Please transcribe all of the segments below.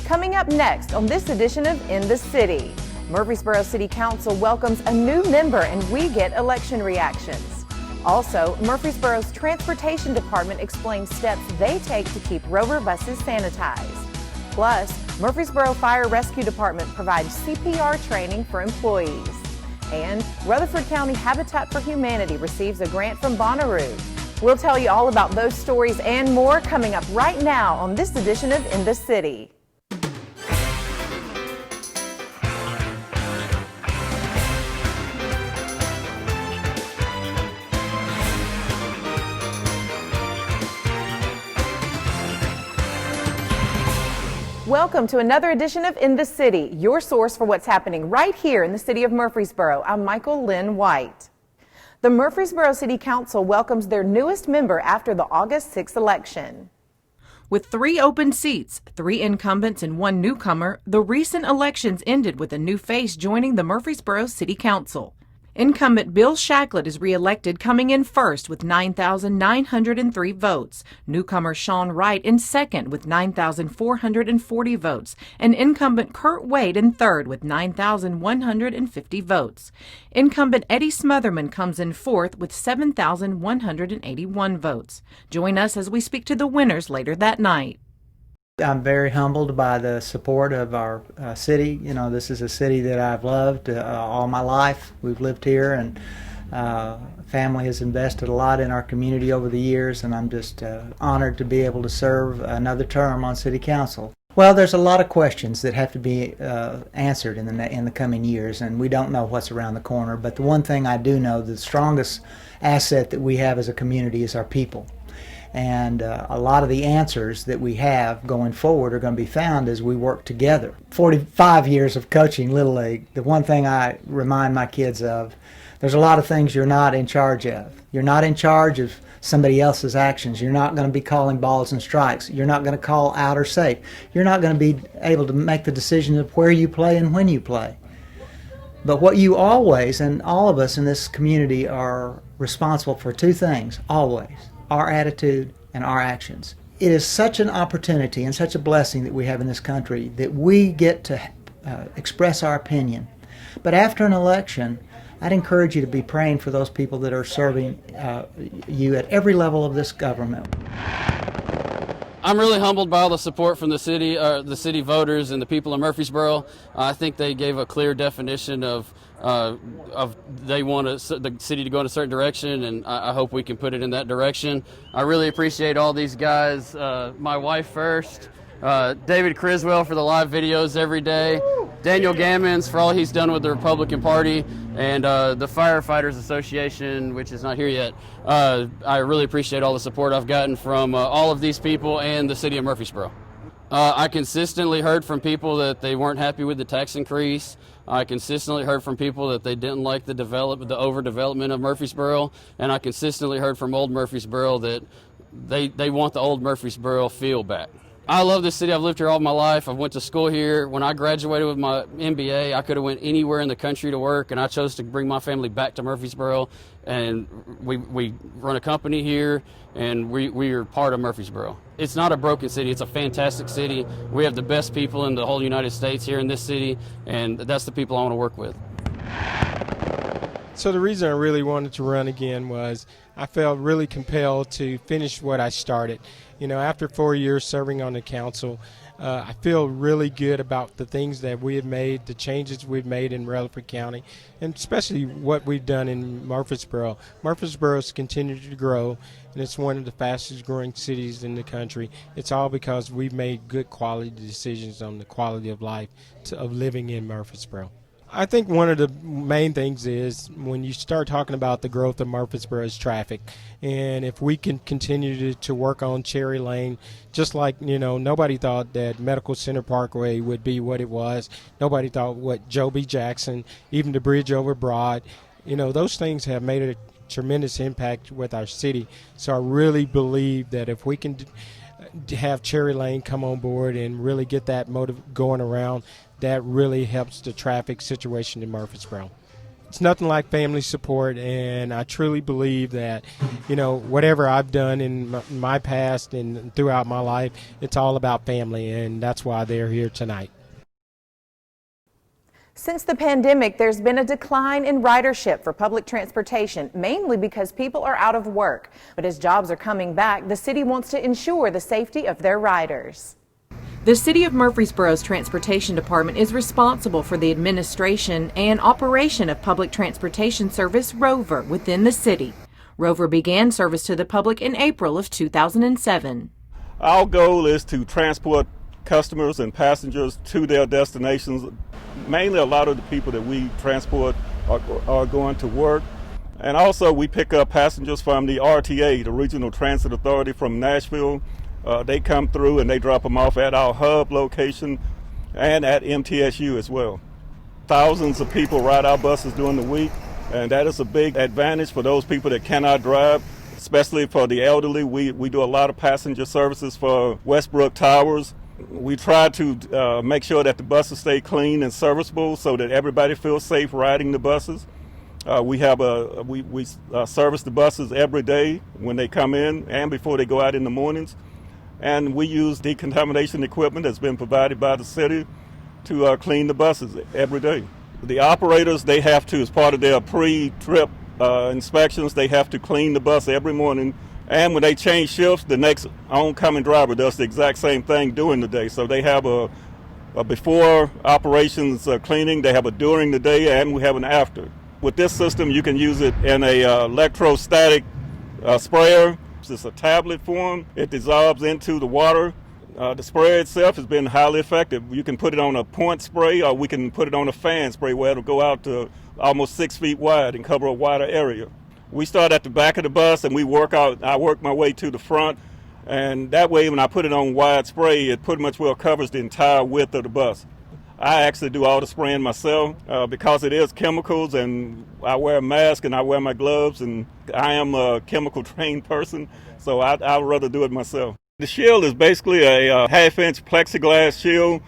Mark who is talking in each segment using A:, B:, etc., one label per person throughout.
A: Coming up next on this edition of In the City, Murfreesboro City Council welcomes a new member and we get election reactions. Also, Murfreesboro's Transportation Department explains steps they take to keep Rover buses sanitized. Plus, Murfreesboro Fire Rescue Department provides CPR training for employees. And Rutherford County Habitat for Humanity receives a grant from Bonnaroo. We'll tell you all about those stories and more coming up right now on this edition of In the City. Welcome to another edition of In the City, your source for what's happening right here in the city of Murfreesboro. I'm Michael Linn White. The Murfreesboro City Council welcomes their newest member after the August 6th election. With 3 open seats, 3 incumbents and 1 newcomer, the recent elections ended with a new face joining the Murfreesboro City Council. Incumbent Bill Shacklett is re-elected, coming in first with 9,903 votes. Newcomer Sean Wright in second with 9,440 votes. And incumbent Kurt Wade in third with 9,150 votes. Incumbent Eddie Smotherman comes in fourth with 7,181 votes. Join us as we speak to the winners later that night.
B: I'm very humbled by the support of our city. You know, this is a city that I've loved all my life. We've lived here, and family has invested a lot in our community over the years, and I'm just honored to be able to serve another term on City Council. Well, there's a lot of questions that have to be answered in the coming years, and we don't know what's around the corner. But the one thing I do know, the strongest asset that we have as a community is our people. And a lot of the answers that we have going forward are going to be found as we work together. 45 years of coaching Little League, the one thing I remind my kids of, there's a lot of things you're not in charge of. You're not in charge of somebody else's actions. You're not going to be calling balls and strikes. You're not going to call out or safe. You're not going to be able to make the decision of where you play and when you play. But what you always, and all of us in this community, are responsible for 2 things, always. Our attitude and our actions. It is such an opportunity and such a blessing that we have in this country that we get to express our opinion. But after an election, I'd encourage you to be praying for those people that are serving you at every level of this government.
C: I'm really humbled by all the support from the city voters and the people of Murfreesboro. I think they gave a clear definition of they want the city to go in a certain direction, and I hope we can put it in that direction. I really appreciate all these guys. My wife first, David Criswell for the live videos every day, Daniel Gammons for all he's done with the Republican Party, and the Firefighters Association, which is not here yet. I really appreciate all the support I've gotten from all of these people and the city of Murfreesboro. I consistently heard from people that they weren't happy with the tax increase. I consistently heard from people that they didn't like the overdevelopment of Murfreesboro, and I consistently heard from old Murfreesboro that they want the old Murfreesboro feel back. I love this city. I've lived here all my life. I went to school here. When I graduated with my MBA, I could have went anywhere in the country to work, and I chose to bring my family back to Murfreesboro, and we run a company here, and we are part of Murfreesboro. It's not a broken city. It's a fantastic city. We have the best people in the whole United States here in this city, and that's the people I want to work with.
D: So the reason I really wanted to run again was I felt really compelled to finish what I started. You know, after 4 years serving on the council, I feel really good about the things that we have made, the changes we've made in Rutherford County, and especially what we've done in Murfreesboro. Murfreesboro's continued to grow, and it's one of the fastest growing cities in the country. It's all because we've made good quality decisions on the quality of life of living in Murfreesboro. I think one of the main things is when you start talking about the growth of Murfreesboro's traffic, and if we can continue to work on Cherry Lane, just like, you know, nobody thought that Medical Center Parkway would be what it was. Nobody thought what Joe B. Jackson, even the bridge over Broad, you know, those things have made a tremendous impact with our city. So I really believe that if we can have Cherry Lane come on board and really get that motive going around, that really helps the traffic situation in Murfreesboro. It's nothing like family support, and I truly believe that, whatever I've done in my past and throughout my life, it's all about family, and that's why they're here tonight.
A: Since the pandemic, there's been a decline in ridership for public transportation, mainly because people are out of work. But as jobs are coming back, the city wants to ensure the safety of their riders. The City of Murfreesboro's Transportation Department is responsible for the administration and operation of public transportation service Rover within the city. Rover began service to the public in April of 2007.
E: Our goal is to transport customers and passengers to their destinations. Mainly a lot of the people that we transport are going to work. And also we pick up passengers from the RTA, the Regional Transit Authority from Nashville. They come through and they drop them off at our hub location and at MTSU as well. Thousands of people ride our buses during the week, and that is a big advantage for those people that cannot drive, especially for the elderly. We do a lot of passenger services for Westbrook Towers. We try to make sure that the buses stay clean and serviceable so that everybody feels safe riding the buses. We service the buses every day when they come in and before they go out in the mornings. And we use decontamination equipment that's been provided by the city to clean the buses every day. The operators, they have to, as part of their pre-trip inspections, they have to clean the bus every morning. And when they change shifts, the next oncoming driver does the exact same thing during the day. So they have a before operations cleaning, they have a during the day, and we have an after. With this system, you can use it in a electrostatic sprayer. It's a tablet form. It dissolves into the water. The sprayer itself has been highly effective. You can put it on a point spray, or we can put it on a fan spray where it'll go out to almost 6 feet wide and cover a wider area. We start at the back of the bus and I work my way to the front, and that way when I put it on wide spray, it pretty much well covers the entire width of the bus. I actually do all the spraying myself because it is chemicals, and I wear a mask and I wear my gloves, and I am a chemical trained person, so I'd rather do it myself. The shield is basically a half-inch plexiglass shield,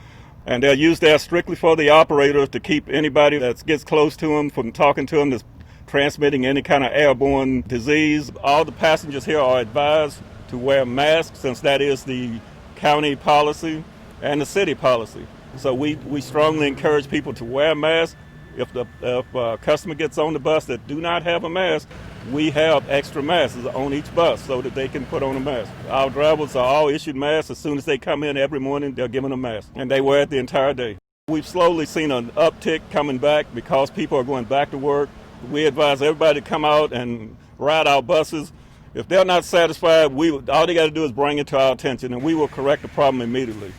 E: and they're used there strictly for the operators to keep anybody that gets close to them from talking to them that's transmitting any kind of airborne disease. All the passengers here are advised to wear masks, since that is the county policy and the city policy. So we strongly encourage people to wear masks. If a customer gets on the bus that do not have a mask, we have extra masks on each bus so that they can put on a mask. Our drivers are all issued masks. As soon as they come in every morning, they're given a mask, and they wear it the entire day. We've slowly seen an uptick coming back because people are going back to work. We advise everybody to come out and ride our buses. If they're not satisfied, all they got to do is bring it to our attention, and we will correct the problem immediately.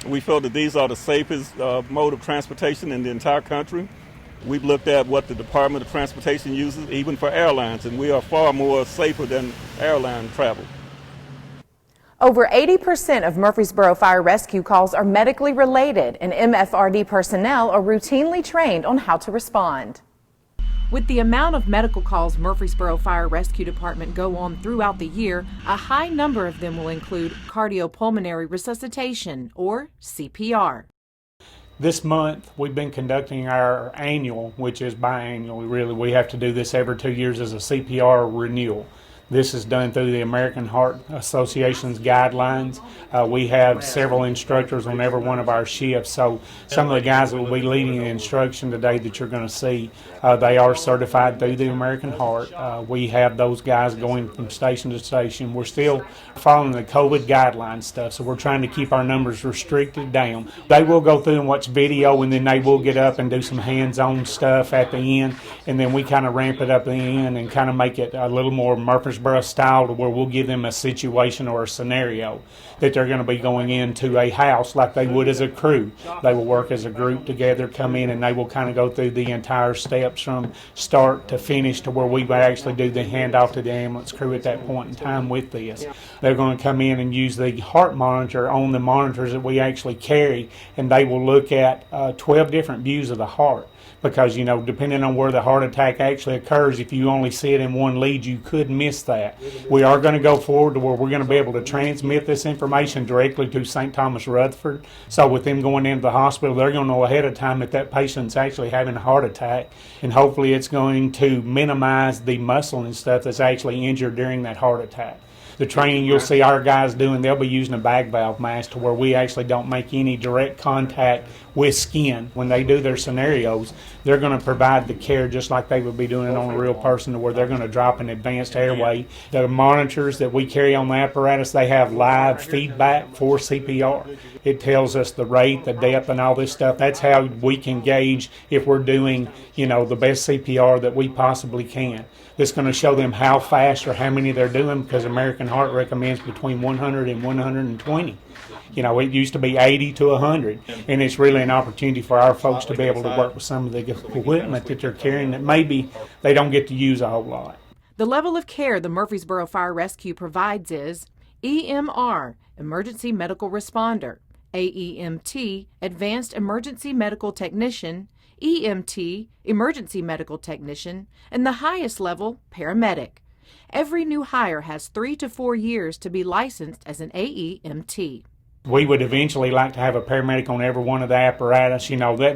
E: We feel that these are the safest mode of transportation in the entire country. We've looked at what the Department of Transportation uses, even for airlines, and we are far more safer than airline travel.
A: Over 80% of Murfreesboro fire rescue calls are medically related, and MFRD personnel are routinely trained on how to respond. With the amount of medical calls Murfreesboro Fire Rescue Department go on throughout the year, a high number of them will include cardiopulmonary resuscitation, or CPR.
F: This month we've been conducting our annual, which is biannual really. We have to do this every 2 years as a CPR renewal. This is done through the American Heart Association's guidelines. We have several instructors on every one of our shifts, so some of the guys that will be leading the instruction today that you're going to see, they are certified through the American Heart. We have those guys going from station to station. We're still following the COVID guideline stuff, so we're trying to keep our numbers restricted down. They will go through and watch video, and then they will get up and do some hands-on stuff at the end, and then we kind of ramp it up at the end and kind of make it a little more Murfreesboro style, to where we'll give them a situation or a scenario that they're going to be going into a house like they would as a crew. They will work as a group together, come in, and they will kind of go through the entire steps from start to finish, to where we actually do the handoff to the ambulance crew at that point in time with this. They're going to come in and use the heart monitor on the monitors that we actually carry, and they will look at 12 different views of the heart. Because, depending on where the heart attack actually occurs, if you only see it in one lead, you could miss that. We are going to go forward to where we're going to be able to transmit this information directly to St. Thomas Rutherford. So with them going into the hospital, they're going to know ahead of time if that patient's actually having a heart attack, and hopefully it's going to minimize the muscle and stuff that's actually injured during that heart attack. The training you'll see our guys doing, they'll be using a bag valve mask to where we actually don't make any direct contact with skin. When they do their scenarios, they're going to provide the care just like they would be doing it on a real person, to where they're going to drop an advanced airway. The monitors that we carry on the apparatus, they have live feedback for CPR. It tells us the rate, the depth, and all this stuff. That's how we can gauge if we're doing, the best CPR that we possibly can. It's going to show them how fast or how many they're doing, because American Heart recommends between 100 and 120. It used to be 80 to 100, and it's really an opportunity for our folks to be able to work with some of the equipment that they're carrying that maybe they don't get to use a whole lot.
A: The level of care the Murfreesboro Fire Rescue provides is EMR, Emergency Medical Responder, AEMT, Advanced Emergency Medical Technician, EMT, Emergency Medical Technician, and the highest level, Paramedic. Every new hire has 3 to 4 years to be licensed as an AEMT.
F: We would eventually like to have a paramedic on every one of the apparatus.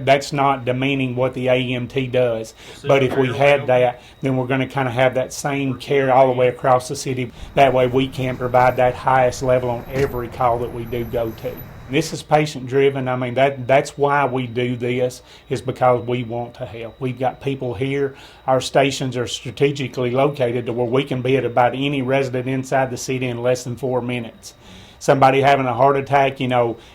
F: That's not demeaning what the AEMT does. But if we had that, then we're going to kind of have that same care all the way across the city. That way we can provide that highest level on every call that we do go to. This is patient driven. That's why we do this, is because we want to help. We've got people here. Our stations are strategically located to where we can be at about any resident inside the city in less than 4 minutes. Somebody having a heart attack,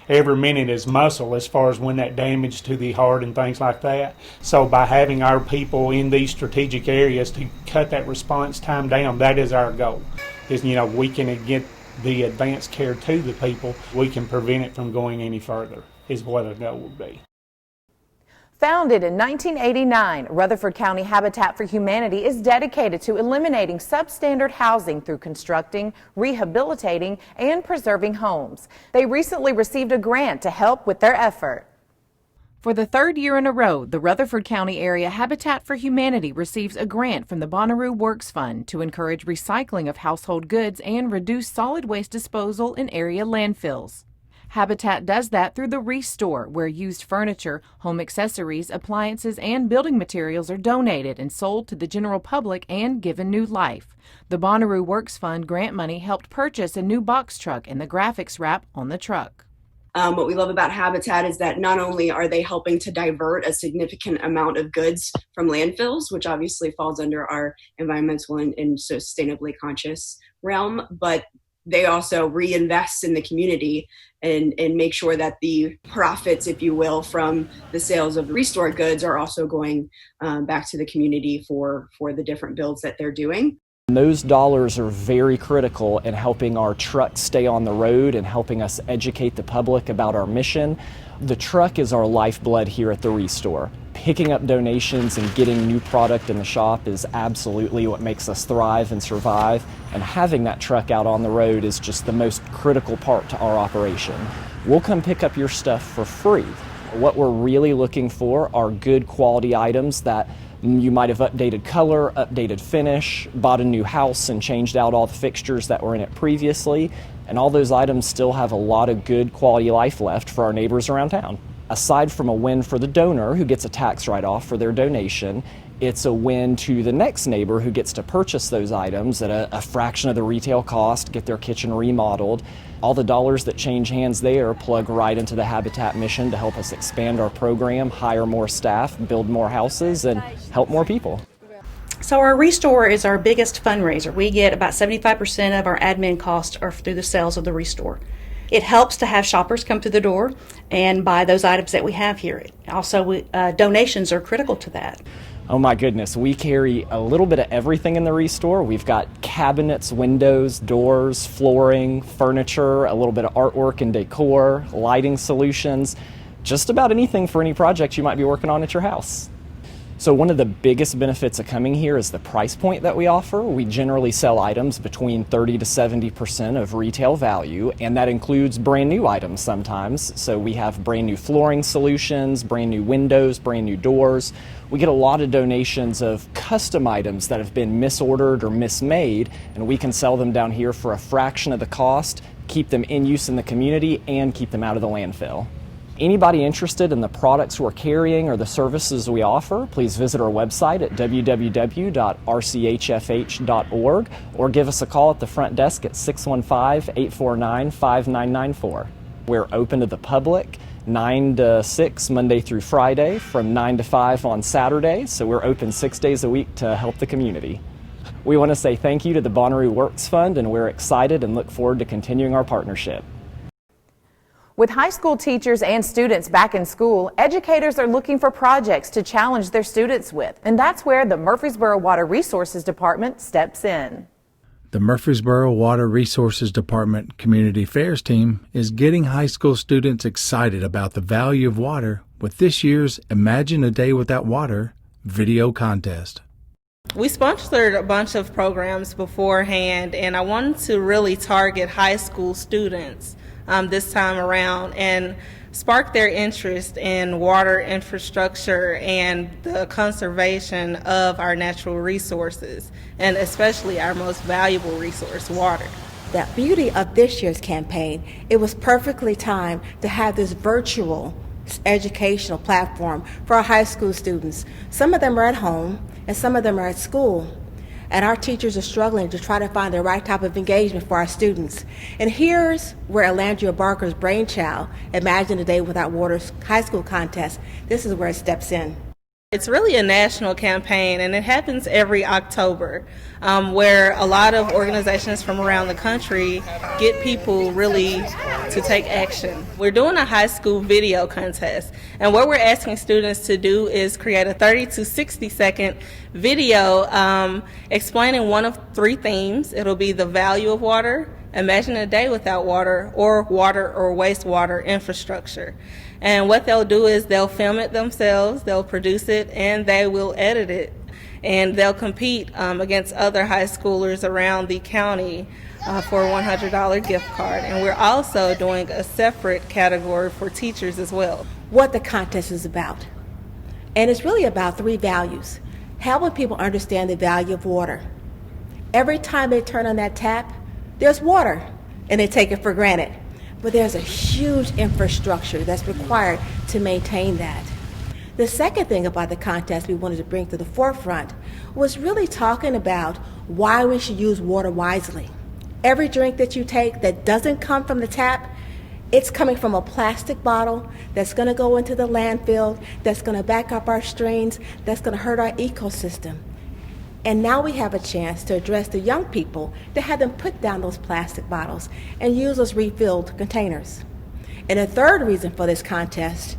F: every minute is muscle as far as when that damage to the heart and things like that. So by having our people in these strategic areas to cut that response time down, that is our goal. Is, we can get the advanced care to the people, we can prevent it from going any further, is what our goal would be.
A: Founded in 1989, Rutherford County Habitat for Humanity is dedicated to eliminating substandard housing through constructing, rehabilitating, and preserving homes. They recently received a grant to help with their effort. For the third year in a row, the Rutherford County Area Habitat for Humanity receives a grant from the Bonnaroo Works Fund to encourage recycling of household goods and reduce solid waste disposal in area landfills. Habitat does that through the Restore, where used furniture, home accessories, appliances, and building materials are donated and sold to the general public and given new life. The Bonnaroo Works Fund grant money helped purchase a new box truck and the graphics wrap on the truck.
G: What we love about Habitat is that not only are they helping to divert a significant amount of goods from landfills, which obviously falls under our environmental and sustainably conscious realm, but they also reinvest in the community and make sure that the profits, if you will, from the sales of restored goods are also going back to the community for the different builds that they're doing.
H: Those dollars are very critical in helping our trucks stay on the road and helping us educate the public about our mission. The truck is our lifeblood here at the Restore. Picking up donations and getting new product in the shop is absolutely what makes us thrive and survive, and having that truck out on the road is just the most critical part to our operation. We'll come pick up your stuff for free. What we're really looking for are good quality items that you might have updated color, updated finish, bought a new house and changed out all the fixtures that were in it previously, and all those items still have a lot of good quality life left for our neighbors around town. Aside from a win for the donor who gets a tax write-off for their donation, it's a win to the next neighbor who gets to purchase those items at a fraction of the retail cost, get their kitchen remodeled. All the dollars that change hands there plug right into the Habitat mission to help us expand our program, hire more staff, build more houses, and help more people.
I: So our Restore is our biggest fundraiser. We get about 75% of our admin costs are through the sales of the Restore. It helps to have shoppers come through the door and buy those items that we have here. Also, donations are critical to that.
H: Oh my goodness, we carry a little bit of everything in the Restore. We've got cabinets, windows, doors, flooring, furniture, a little bit of artwork and decor, lighting solutions, just about anything for any project you might be working on at your house. So one of the biggest benefits of coming here is the price point that we offer. We generally sell items between 30 to 70% of retail value, and that includes brand new items sometimes. So we have brand new flooring solutions, brand new windows, brand new doors. We get a lot of donations of custom items that have been misordered or mismade, and we can sell them down here for a fraction of the cost, keep them in use in the community, and keep them out of the landfill. Anybody interested in the products we're carrying or the services we offer, please visit our website at www.rchfh.org or give us a call at the front desk at 615-849-5994. We're open to the public 9 to 6 Monday through Friday, from 9 to 5 on Saturday, so we're open 6 days a week to help the community. We want to say thank you to the Bonnaroo Works Fund, and we're excited and look forward to continuing our partnership.
A: With high school teachers and students back in school, educators are looking for projects to challenge their students with, and that's where the Murfreesboro Water Resources Department steps in.
J: The Murfreesboro Water Resources Department Community Affairs team is getting high school students excited about the value of water with this year's Imagine a Day Without Water video contest.
K: We sponsored a bunch of programs beforehand, and I wanted to really target high school students this time around and spark their interest in water infrastructure and the conservation of our natural resources, and especially our most valuable resource, water.
L: The beauty of this year's campaign, it was perfectly timed to have this virtual educational platform for our high school students. Some of them are at home and some of them are at school. And our teachers are struggling to try to find the right type of engagement for our students. And here's where Alandria Barker's brainchild, Imagine a Day Without Water's high school contest, this is where it steps in.
K: It's really a national campaign, and it happens every October, where a lot of organizations from around the country get people really to take action. We're doing a high school video contest, and what we're asking students to do is create a 30 to 60 second video explaining one of three themes. It'll be the value of water, Imagine a Day Without Water, or water or wastewater infrastructure. And what they'll do is they'll film it themselves, they'll produce it, and they will edit it. And they'll compete against other high schoolers around the county for a $100 gift card. And we're also doing a separate category for teachers as well.
L: What the contest is about. And it's really about three values. Helping people understand the value of water. Every time they turn on that tap, there's water, and they take it for granted. But there's a huge infrastructure that's required to maintain that. The second thing about the contest we wanted to bring to the forefront was really talking about why we should use water wisely. Every drink that you take that doesn't come from the tap, it's coming from a plastic bottle that's going to go into the landfill, that's going to back up our streams, that's going to hurt our ecosystem. And now we have a chance to address the young people to have them put down those plastic bottles and use those refilled containers. And the third reason for this contest,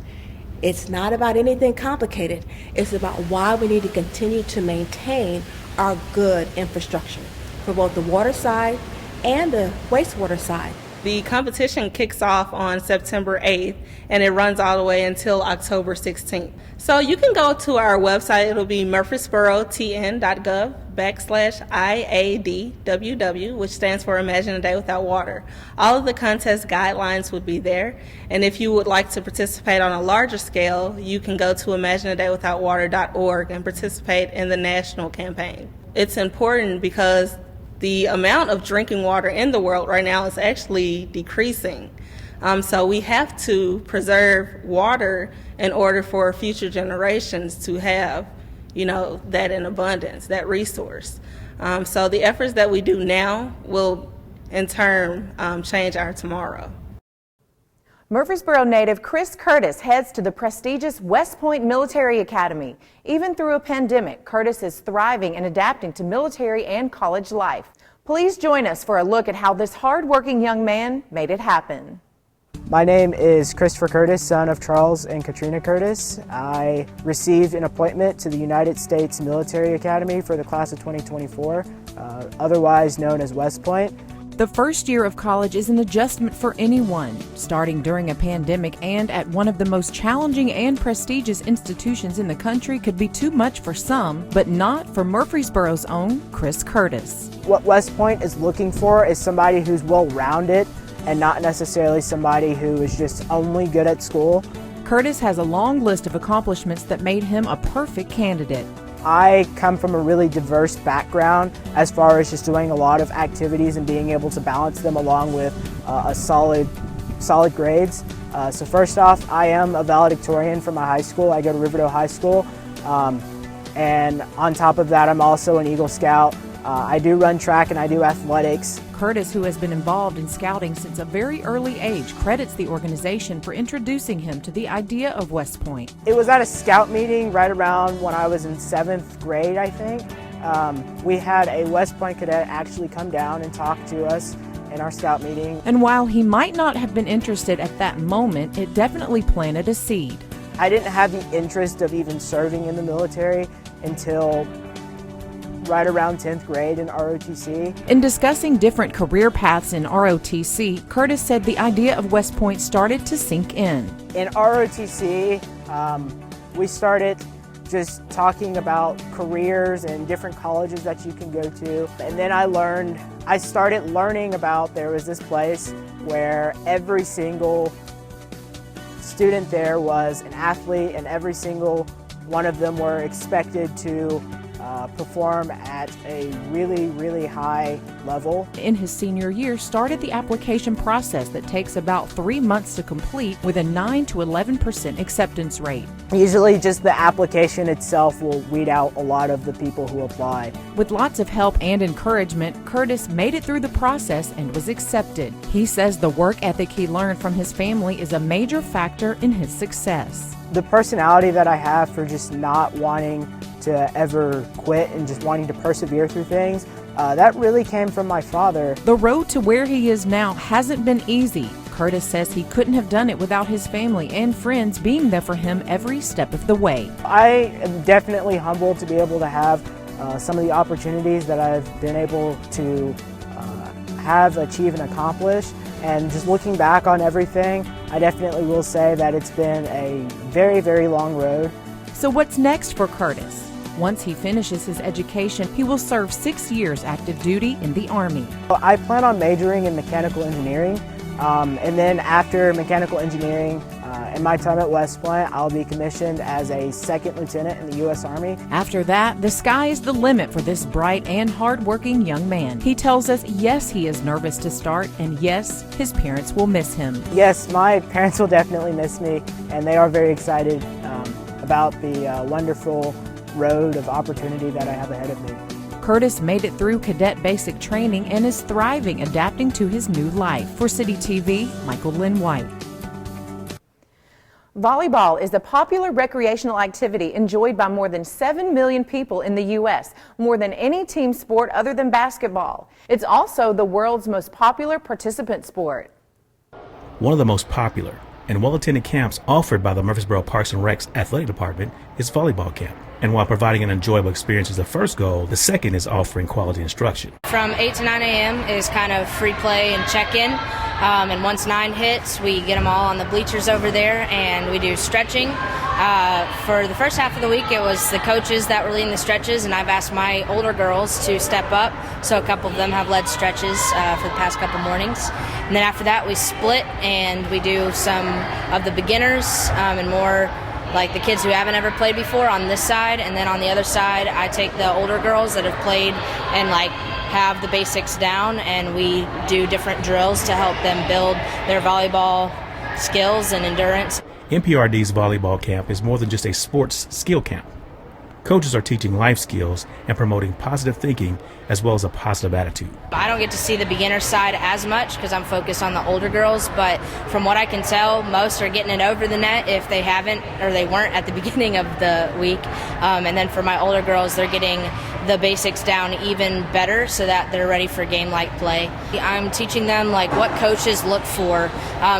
L: it's not about anything complicated. It's about why we need to continue to maintain our good infrastructure for both the water side and the wastewater side.
K: The competition kicks off on September 8th, and it runs all the way until October 16th. So you can go to our website. It'll be murfreesboro.gov/IADWW, which stands for Imagine a Day Without Water. All of the contest guidelines would be there. And if you would like to participate on a larger scale, you can go to imagineadaywithoutwater.org and participate in the national campaign. It's important because the amount of drinking water in the world right now is actually decreasing. So we have to preserve water in order for future generations to have, that in abundance, that resource. So the efforts that we do now will, in turn, change our tomorrow.
A: Murfreesboro native Chris Curtis heads to the prestigious West Point Military Academy. Even through a pandemic, Curtis is thriving and adapting to military and college life. Please join us for a look at how this hard-working young man made it happen.
M: My name is Christopher Curtis, son of Charles and Katrina Curtis. I received an appointment to the United States Military Academy for the class of 2024, otherwise known as West Point.
A: The first year of college is an adjustment for anyone. Starting during a pandemic and at one of the most challenging and prestigious institutions in the country could be too much for some, but not for Murfreesboro's own Chris Curtis.
M: What West Point is looking for is somebody who's well-rounded and not necessarily somebody who is just only good at school.
A: Curtis has a long list of accomplishments that made him a perfect candidate.
M: I come from a really diverse background as far as just doing a lot of activities and being able to balance them along with solid grades. So first off, I am a valedictorian from my high school. I go to Riverdale High School. And on top of that, I'm also an Eagle Scout. I do run track and I do athletics.
A: Curtis, who has been involved in scouting since a very early age, credits the organization for introducing him to the idea of West Point.
M: It was at a scout meeting right around when I was in 7th grade, I think. We had a West Point cadet actually come down and talk to us in our scout meeting.
A: And while he might not have been interested at that moment, it definitely planted a seed.
M: I didn't have the interest of even serving in the military until right around 10th grade in ROTC.
A: In discussing different career paths in ROTC, Curtis said the idea of West Point started to sink in.
M: In ROTC, we started just talking about careers and different colleges that you can go to. And then I started learning about there was this place where every single student there was an athlete and every single one of them were expected to perform at a really, really high level.
A: In his senior year, started the application process that takes about 3 months to complete with a 9 to 11% acceptance rate.
M: Usually just the application itself will weed out a lot of the people who apply.
A: With lots of help and encouragement, Curtis made it through the process and was accepted. He says the work ethic he learned from his family is a major factor in his success.
M: The personality that I have for just not wanting to ever quit and just wanting to persevere through things, that really came from my father.
A: The road to where he is now hasn't been easy. Curtis says he couldn't have done it without his family and friends being there for him every step of the way.
M: I am definitely humbled to be able to have some of the opportunities that I've been able to have, achieve, and accomplish. And just looking back on everything, I definitely will say that it's been a very, very long road.
A: So what's next for Curtis? Once he finishes his education, he will serve 6 years active duty in the Army.
M: I plan on majoring in mechanical engineering, and then after mechanical engineering, in my time at West Point, I'll be commissioned as a 2nd lieutenant in the U.S. Army.
A: After that, the sky is the limit for this bright and hard-working young man. He tells us, yes, he is nervous to start, and yes, his parents will miss him.
M: Yes, my parents will definitely miss me, and they are very excited about the wonderful road of opportunity that I have ahead of me.
A: Curtis made it through Cadet basic training and is thriving, adapting to his new life. For CityTV, Michael Linn White. Volleyball is a popular recreational activity enjoyed by more than 7 million people in the U.S., more than any team sport other than basketball. It's also the world's most popular participant sport.
N: One of the most popular and well-attended camps offered by the Murfreesboro Parks and Rec's athletic department is Volleyball Camp. And while providing an enjoyable experience is the first goal, the second is offering quality instruction.
O: From 8 to 9 a.m. is kind of free play and check-in. And once 9 hits, we get them all on the bleachers over there and we do stretching. For the first half of the week, it was the coaches that were leading the stretches, and I've asked my older girls to step up. So a couple of them have led stretches for the past couple mornings. And then after that, we split and we do some of the beginners and more like the kids who haven't ever played before on this side, and then on the other side I take the older girls that have played and like have the basics down, and we do different drills to help them build their volleyball skills and endurance.
N: MFRD's Volleyball Camp is more than just a sports skill camp. Coaches are teaching life skills and promoting positive thinking as well as a positive attitude.
O: I don't get to see the beginner side as much because I'm focused on the older girls, but from what I can tell, most are getting it over the net if they haven't or they weren't at the beginning of the week. And then for my older girls, they're getting the basics down even better so that they're ready for game-like play. I'm teaching them like what coaches look for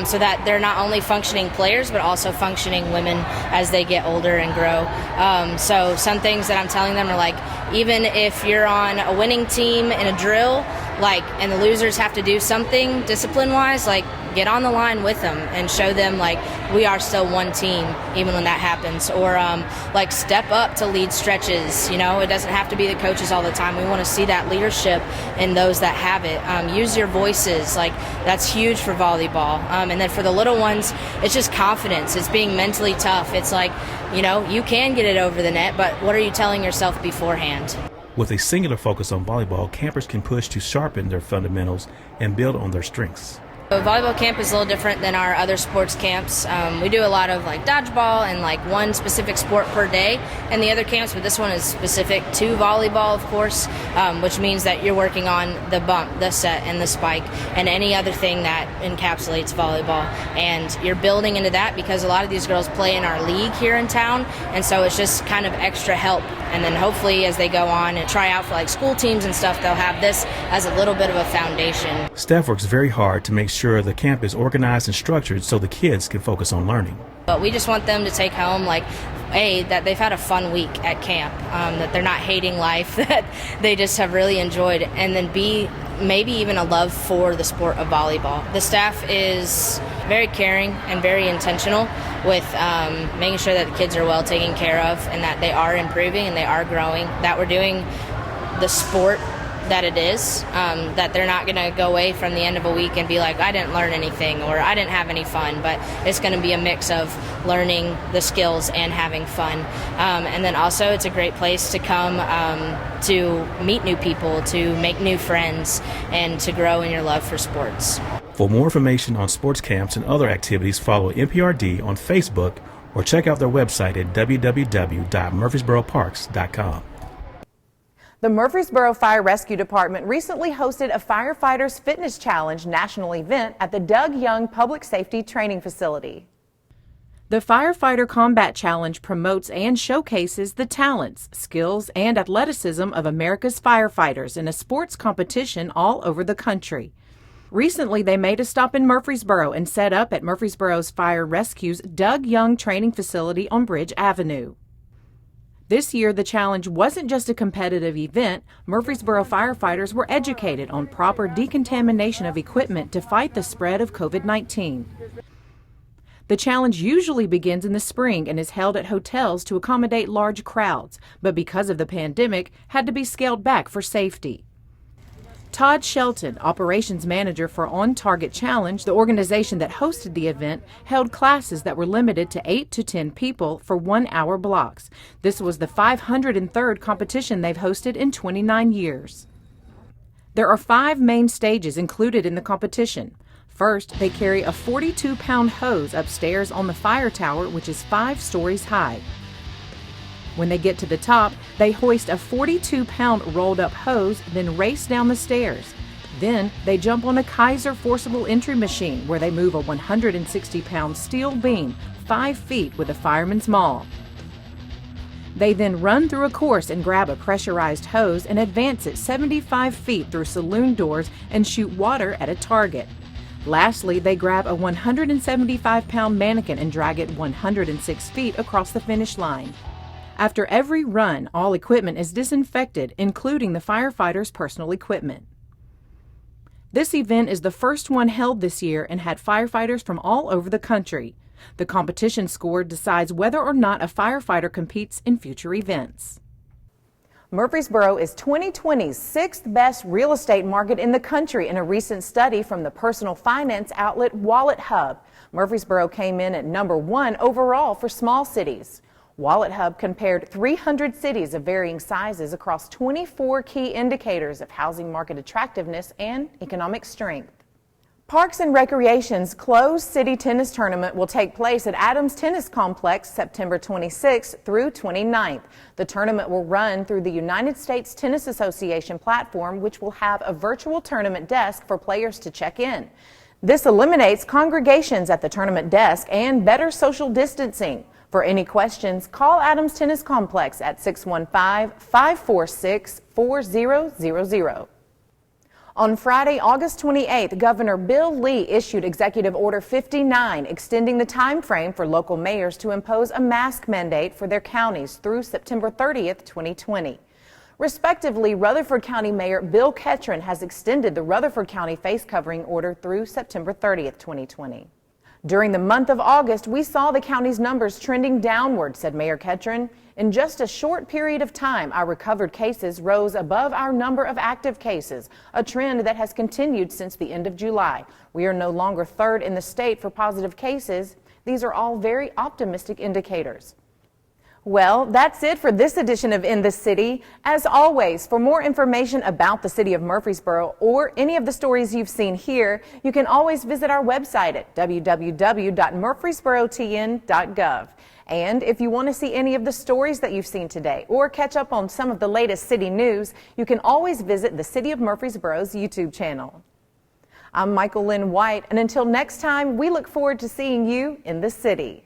O: so that they're not only functioning players but also functioning women as they get older and grow. So some things that I'm telling them are like, even if you're on a winning team in a drill, and the losers have to do something discipline-wise, get on the line with them and show them we are still one team even when that happens, or step up to lead stretches. It doesn't have to be the coaches all the time. We want to see that leadership in those that have it. Use your voices. That's huge for volleyball. And then for the little ones, it's just confidence. It's being mentally tough. It's you can get it over the net, but what are you telling yourself beforehand?
N: With a singular focus on volleyball, campers can push to sharpen their fundamentals and build on their strengths.
O: Volleyball camp is a little different than our other sports camps. We do a lot of dodgeball and one specific sport per day, and the other camps, but this one is specific to volleyball, of course, which means that you're working on the bump, the set, and the spike, and any other thing that encapsulates volleyball. And you're building into that because a lot of these girls play in our league here in town, and so it's just kind of extra help. And then hopefully as they go on and try out for school teams and stuff, they'll have this as a little bit of a foundation.
N: Staff works very hard to make sure the camp is organized and structured so the kids can focus on learning.
O: But we just want them to take home that they've had a fun week at camp, that they're not hating life, that they just have really enjoyed, and then B, maybe even a love for the sport of volleyball. The staff is very caring and very intentional with making sure that the kids are well taken care of and that they are improving and they are growing, that we're doing the sport that it is, that they're not going to go away from the end of a week and be I didn't learn anything or I didn't have any fun, but it's going to be a mix of learning the skills and having fun. And then also it's a great place to come to meet new people, to make new friends, and to grow in your love for sports.
N: For more information on sports camps and other activities, follow MFRD on Facebook or check out their website at www.murfreesboroparks.com.
A: The Murfreesboro Fire Rescue Department recently hosted a Firefighters Fitness Challenge national event at the Doug Young Public Safety Training Facility. The Firefighter Combat Challenge promotes and showcases the talents, skills, and athleticism of America's firefighters in a sports competition all over the country. Recently, they made a stop in Murfreesboro and set up at Murfreesboro's Fire Rescue's Doug Young Training Facility on Bridge Avenue. This year, the challenge wasn't just a competitive event. Murfreesboro firefighters were educated on proper decontamination of equipment to fight the spread of COVID-19. The challenge usually begins in the spring and is held at hotels to accommodate large crowds, but because of the pandemic, had to be scaled back for safety. Todd Shelton, operations manager for On Target Challenge, the organization that hosted the event, held classes that were limited to 8 to 10 people for 1-hour blocks. This was the 503rd competition they've hosted in 29 years. There are 5 main stages included in the competition. First, they carry a 42-pound hose upstairs on the fire tower, which is 5 stories high. When they get to the top, they hoist a 42-pound rolled-up hose, then race down the stairs. Then they jump on a Kaiser forcible entry machine where they move a 160-pound steel beam 5 feet with a fireman's maul. They then run through a course and grab a pressurized hose and advance it 75 feet through saloon doors and shoot water at a target. Lastly, they grab a 175-pound mannequin and drag it 106 feet across the finish line. After every run, all equipment is disinfected, including the firefighters' personal equipment. This event is the first one held this year and had firefighters from all over the country. The competition score decides whether or not a firefighter competes in future events. Murfreesboro is 2020's 6th best real estate market in the country in a recent study from the personal finance outlet Wallet Hub. Murfreesboro came in at number 1 overall for small cities. Wallet Hub compared 300 cities of varying sizes across 24 key indicators of housing market attractiveness and economic strength. Parks and Recreation's closed city tennis tournament will take place at Adams Tennis Complex September 26th through 29th. The tournament will run through the United States Tennis Association platform, which will have a virtual tournament desk for players to check in. This eliminates congregations at the tournament desk and better social distancing. For any questions, call Adams Tennis Complex at 615-546-4000. On Friday, August 28th, Governor Bill Lee issued Executive Order 59, extending the time frame for local mayors to impose a mask mandate for their counties through September 30th, 2020. Respectively, Rutherford County Mayor Bill Ketron has extended the Rutherford County face covering order through September 30th, 2020. During the month of August, we saw the county's numbers trending downward, said Mayor Ketron. In just a short period of time, our recovered cases rose above our number of active cases, a trend that has continued since the end of July. We are no longer third in the state for positive cases. These are all very optimistic indicators. Well, that's it for this edition of In the City. As always, for more information about the city of Murfreesboro or any of the stories you've seen here, you can always visit our website at www.murfreesborotn.gov. And if you want to see any of the stories that you've seen today or catch up on some of the latest city news, you can always visit the City of Murfreesboro's YouTube channel. I'm Michael Linn White, and until next time, we look forward to seeing you in the city.